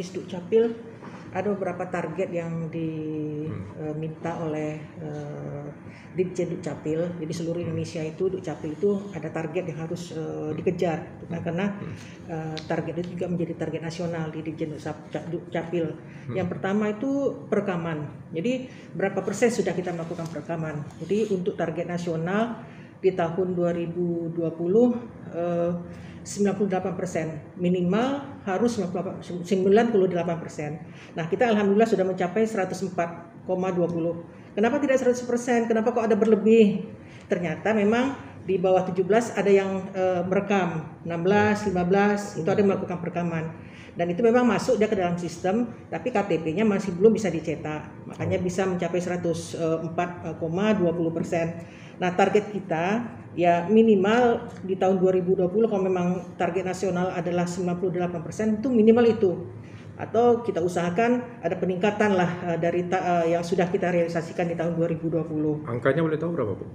di Dukcapil ada beberapa target yang diminta oleh Ditjen Dukcapil. Jadi seluruh Indonesia itu Dukcapil itu ada target yang harus dikejar, karena target itu juga menjadi target nasional di Ditjen Dukcapil. Yang pertama itu perekaman. Jadi berapa persen sudah kita melakukan perekaman. Jadi untuk target nasional di tahun 2020 98%, minimal harus 98%. Nah, kita alhamdulillah sudah mencapai 104,20. Kenapa tidak 100%? Kenapa kok ada berlebih? Ternyata memang di bawah 17 ada yang merekam, 16, 15 itu ada yang melakukan perekaman. Dan itu memang masuk dia ke dalam sistem, tapi KTP-nya masih belum bisa dicetak. Makanya bisa mencapai 104,20%. Nah, target kita ya minimal di tahun 2020 kalau memang target nasional adalah 98%, itu minimal itu. Atau kita usahakan ada peningkatan lah dari yang sudah kita realisasikan di tahun 2020. Angkanya boleh tahu berapa, Bu?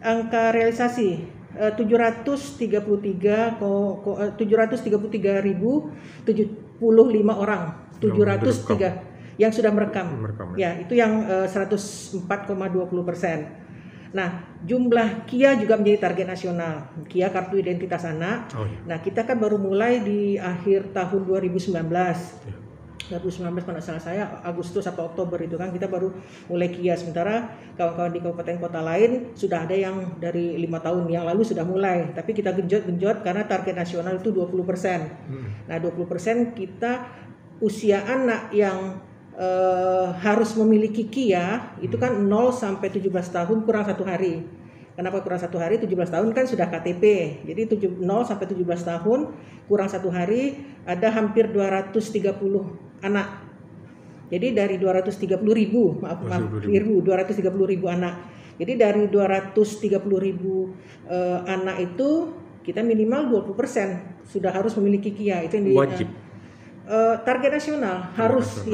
Angka realisasi 733.075 orang, 703 yang sudah merekam. Ya, itu yang 104,20%. Nah, jumlah KIA juga menjadi target nasional. KIA kartu identitas anak. Nah, kita kan baru mulai di akhir tahun 2019. 2019 kalau salah saya Agustus atau Oktober itu kan kita baru mulai KIA, sementara kawan-kawan di kabupaten kota lain sudah ada yang dari 5 tahun yang lalu sudah mulai, tapi kita genjot karena target nasional itu 20%. Nah, 20% kita usia anak yang harus memiliki KIA itu kan 0 sampai 17 tahun kurang 1 hari. Kenapa kurang 1 hari? 17 tahun kan sudah KTP. Jadi 0 sampai 17 tahun kurang 1 hari ada hampir 230 anak. Jadi dari 230.000 anak. Jadi dari 230.000 anak itu kita minimal 20% sudah harus memiliki KIA. Itu yang wajib. Target nasional harus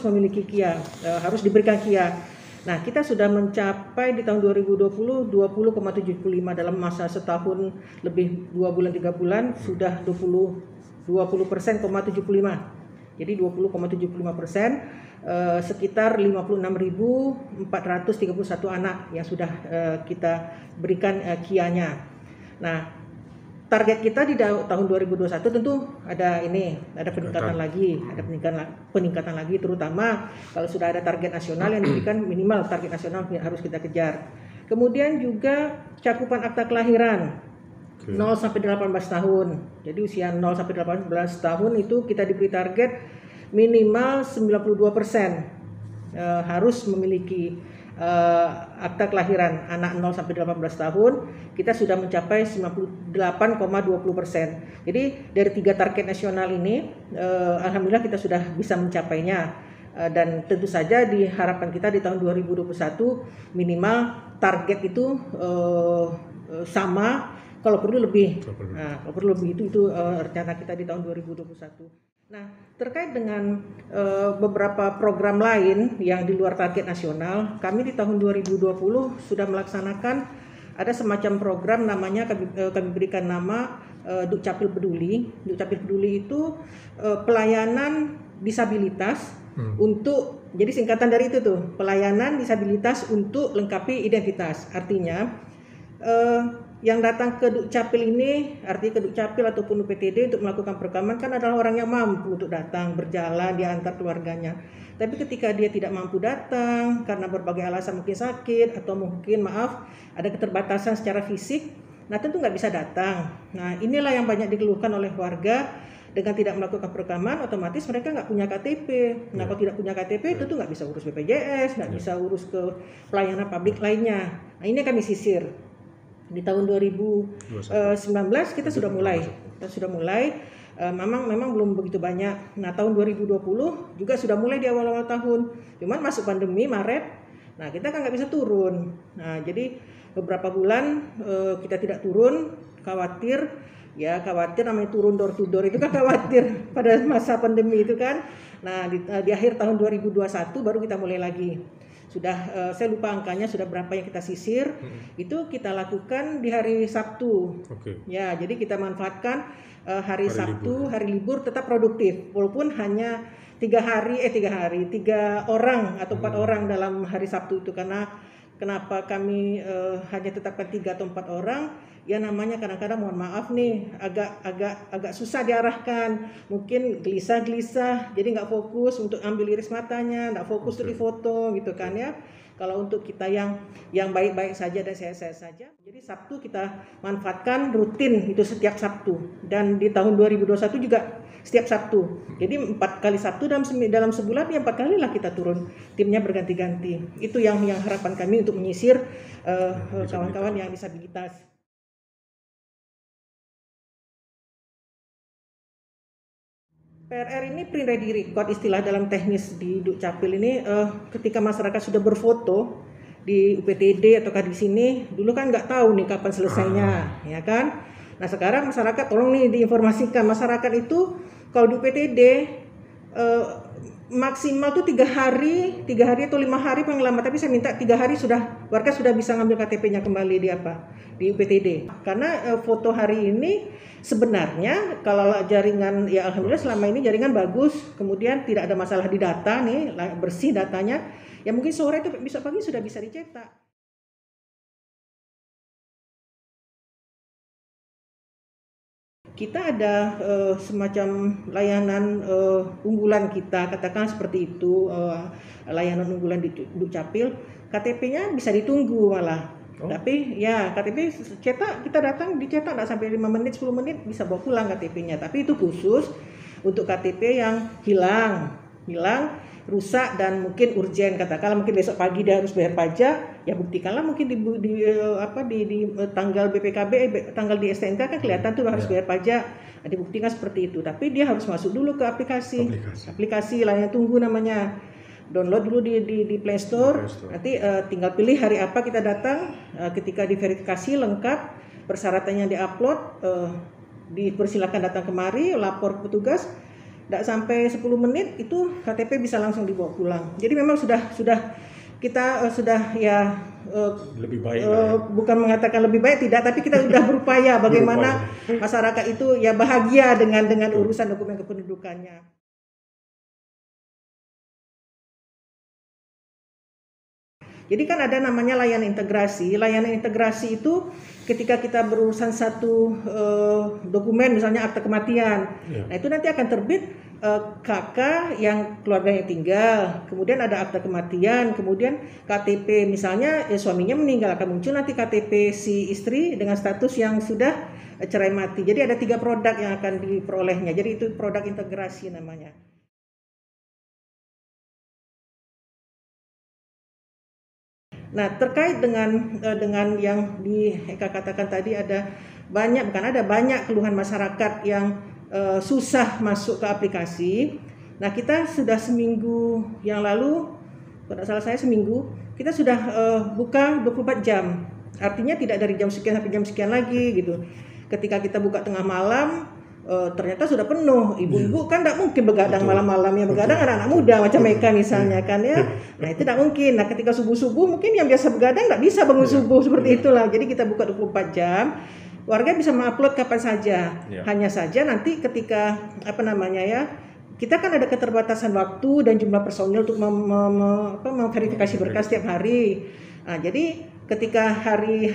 memiliki KIA, harus diberikan KIA. Nah, kita sudah mencapai di tahun 2020 20,75 dalam masa setahun lebih 2 bulan 3 bulan sudah 20%,75. Jadi 20,75%, sekitar 56.431 anak yang sudah kita berikan KIA-nya. Nah, target kita di tahun 2021 tentu ada peningkatan lagi, terutama kalau sudah ada target nasional yang diberikan, minimal target nasional harus kita kejar. Kemudian juga cakupan akta kelahiran 0 sampai 18 tahun. Jadi usia 0 sampai 18 tahun itu kita diberi target minimal 92% harus memiliki akta kelahiran anak 0 sampai 18 tahun. Kita sudah mencapai 98,20%. Jadi dari 3 target nasional ini alhamdulillah kita sudah bisa mencapainya, dan tentu saja diharapkan kita di tahun 2021 minimal target itu sama, kalau perlu lebih. Nah, kalau perlu lebih itu rencana kita di tahun 2021. Nah, terkait dengan beberapa program lain yang di luar target nasional, kami di tahun 2020 sudah melaksanakan ada semacam program namanya kami berikan nama Dukcapil Peduli. Dukcapil Peduli itu pelayanan disabilitas untuk, jadi singkatan dari itu tuh, pelayanan disabilitas untuk lengkapi identitas. Artinya yang datang ke Dukcapil ini, artinya ke Dukcapil ataupun UPTD untuk melakukan perekaman kan adalah orang yang mampu untuk datang, berjalan, diantar keluarganya. Tapi ketika dia tidak mampu datang karena berbagai alasan, mungkin sakit atau mungkin ada keterbatasan secara fisik, nah tentu nggak bisa datang. Nah, inilah yang banyak dikeluhkan oleh warga. Dengan tidak melakukan perekaman, otomatis mereka nggak punya KTP. Nah, kalau tidak punya KTP, itu tuh nggak bisa urus BPJS, nggak bisa urus ke pelayanan publik lainnya. Nah, ini kami sisir. Di tahun 2019 kita sudah mulai. Memang belum begitu banyak. Nah, tahun 2020 juga sudah mulai di awal-awal tahun. Cuman masuk pandemi Maret, nah kita kan nggak bisa turun. Nah, jadi beberapa bulan kita tidak turun, khawatir namanya turun door to door itu kan khawatir pada masa pandemi itu kan. Nah, di akhir tahun 2021 baru kita mulai lagi. saya lupa angkanya sudah berapa yang kita sisir. Itu kita lakukan di hari Sabtu. Ya, jadi kita manfaatkan hari Sabtu, hari libur tetap produktif walaupun hanya 3 orang atau 4 orang dalam hari Sabtu itu. Karena kenapa kami hanya tetapkan 3 atau 4 orang? Ya namanya kadang-kadang mohon maaf nih agak susah diarahkan, mungkin gelisah, jadi nggak fokus untuk ambil iris matanya, nggak fokus untuk difoto gitu kan ya. Kalau untuk kita yang baik-baik saja dan sehat-sehat saja, jadi Sabtu kita manfaatkan rutin itu setiap Sabtu, dan di tahun 2021 juga setiap Sabtu. Jadi 4 kali Sabtu dalam sebulan ya 4 kali lah kita turun, timnya berganti-ganti. Itu yang harapan kami untuk menyisir kawan-kawan yang disabilitas. PRR ini print ready record, istilah dalam teknis di Dukcapil ini, ketika masyarakat sudah berfoto di UPTD ataukah di sini, dulu kan nggak tahu nih kapan selesainya, ya kan? Nah sekarang masyarakat tolong nih diinformasikan, masyarakat itu kalau di UPTD maksimal tuh 3 hari atau 5 hari paling lama, tapi saya minta 3 hari warga sudah bisa ngambil KTP-nya kembali di UPTD. Karena foto hari ini sebenarnya kalau jaringan, ya alhamdulillah selama ini jaringan bagus, kemudian tidak ada masalah di data nih, bersih datanya, ya mungkin sore itu besok pagi sudah bisa dicetak. Kita ada semacam layanan unggulan kita, katakan seperti itu, layanan unggulan di Dukcapil, KTP-nya bisa ditunggu malah. Tapi ya KTP cetak, kita datang dicetak nggak sampai 5 menit 10 menit bisa bawa pulang KTP-nya. Tapi itu khusus untuk KTP yang hilang, rusak dan mungkin urgen, katakanlah mungkin besok pagi dia harus bayar pajak, ya buktikanlah mungkin di tanggal BPKB, tanggal di STNK kan kelihatan tuh harus bayar pajak, dibuktikan seperti itu. Tapi dia harus masuk dulu ke aplikasi layanan tunggu namanya. Download dulu di Play Store. Nanti tinggal pilih hari apa kita datang, ketika diverifikasi lengkap, persyaratannya diupload, dipersilakan datang kemari, lapor ke petugas. Tidak sampai 10 menit itu KTP bisa langsung dibawa pulang. Jadi memang sudah kita sudah ya lebih baik. Bukan mengatakan lebih baik, tidak, tapi kita sudah berupaya bagaimana masyarakat itu ya bahagia dengan urusan dokumen kependudukannya. Jadi kan ada namanya layanan integrasi. Layanan integrasi itu ketika kita berurusan satu dokumen, misalnya akte kematian, nah itu nanti akan terbit kakak yang keluarganya tinggal, kemudian ada akte kematian, kemudian KTP misalnya suaminya meninggal, akan muncul nanti KTP si istri dengan status yang sudah cerai mati. Jadi ada 3 produk yang akan diperolehnya. Jadi itu produk integrasi namanya. Nah, terkait dengan yang Eka katakan tadi, ada banyak keluhan masyarakat yang susah masuk ke aplikasi. Nah, kita sudah seminggu yang lalu, kalau salah saya seminggu, kita sudah buka 24 jam. Artinya tidak dari jam sekian sampai jam sekian lagi gitu. Ketika kita buka tengah malam, ternyata sudah penuh. Ibu-ibu kan tidak mungkin begadang malam-malam, ya begadang anak-anak muda macam mereka misalnya kan ya. Nah itu tidak mungkin. Nah ketika subuh-subuh mungkin yang biasa begadang tidak bisa bangun subuh seperti itulah. Jadi kita buka 24 jam. Warga bisa mengupload kapan saja. Hanya saja nanti ketika kita kan ada keterbatasan waktu dan jumlah personil untuk memverifikasi berkas setiap hari. Nah, jadi ketika hari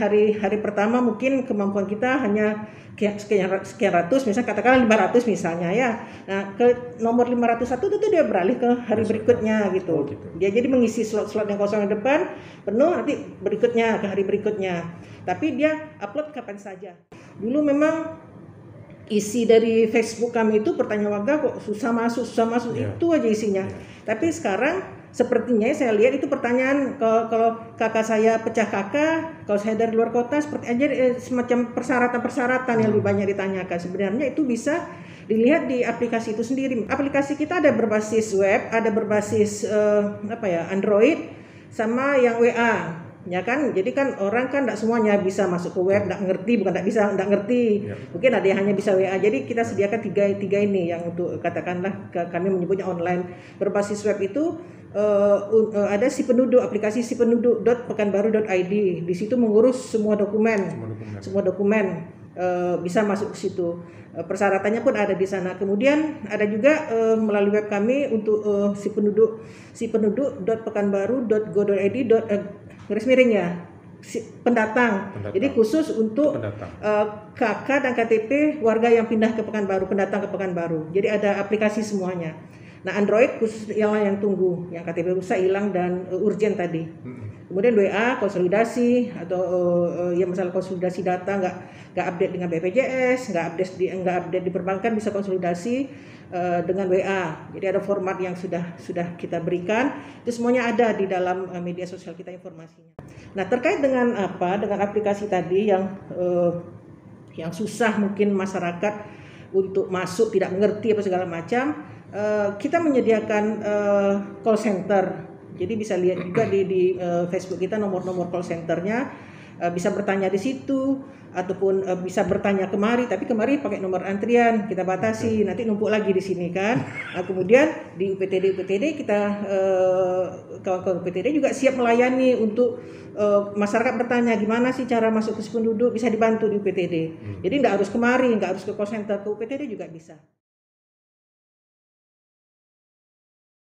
pertama mungkin kemampuan kita hanya sekian ratus, misalnya katakanlah 500 misalnya ya. Nah, ke nomor 501 itu dia beralih ke hari berikutnya gitu. Dia jadi mengisi slot-slot yang kosong yang depan penuh, nanti berikutnya ke hari berikutnya. Tapi dia upload kapan saja. Dulu memang isi dari Facebook kami itu pertanyaan warga kok susah masuk itu aja isinya. Tapi sekarang sepertinya saya lihat itu pertanyaan, kalau kakak saya pecah kakak, kalau saya dari luar kota, seperti aja semacam persyaratan yang lebih banyak ditanyakan. Sebenarnya itu bisa dilihat di aplikasi itu sendiri. Aplikasi kita ada berbasis web, ada berbasis Android, sama yang WA. Ya kan, jadi kan orang kan tidak semuanya bisa masuk ke web, tidak ngerti. Mungkin ada yang hanya bisa WA. Jadi kita sediakan tiga ini yang untuk katakanlah kami menyebutnya online. Berbasis web itu ada si penduduk, aplikasi si penduduk.pekanbaru.id. Di situ mengurus semua dokumen. Bisa masuk ke situ. Persyaratannya pun ada di sana. Kemudian ada juga melalui web kami untuk si penduduk.pekanbaru.go.id garis miring ya. Pendatang. Jadi khusus untuk KK dan KTP warga yang pindah ke Pekanbaru, pendatang ke Pekanbaru. Jadi ada aplikasi semuanya. Nah, Android khusus yang tunggu, yang KTP rusak, hilang, dan urgent tadi. Kemudian WA konsolidasi atau ya masalah konsolidasi data nggak update dengan BPJS, nggak update di perbankan, bisa konsolidasi dengan WA. Jadi ada format yang sudah kita berikan. Itu semuanya ada di dalam media sosial kita informasinya. Nah, terkait dengan dengan aplikasi tadi yang susah mungkin masyarakat untuk masuk, tidak mengerti apa segala macam. Kita menyediakan call center, jadi bisa lihat juga di Facebook kita nomor-nomor call centernya, bisa bertanya di situ ataupun bisa bertanya kemari, tapi kemari pakai nomor antrian, kita batasi, nanti numpuk lagi di sini kan. Nah, kemudian di UPTD kita kawan-kawan UPTD juga siap melayani untuk masyarakat bertanya gimana sih cara masuk ke penduduk, bisa dibantu di UPTD. Jadi nggak harus kemari, nggak harus ke call center, ke UPTD juga bisa.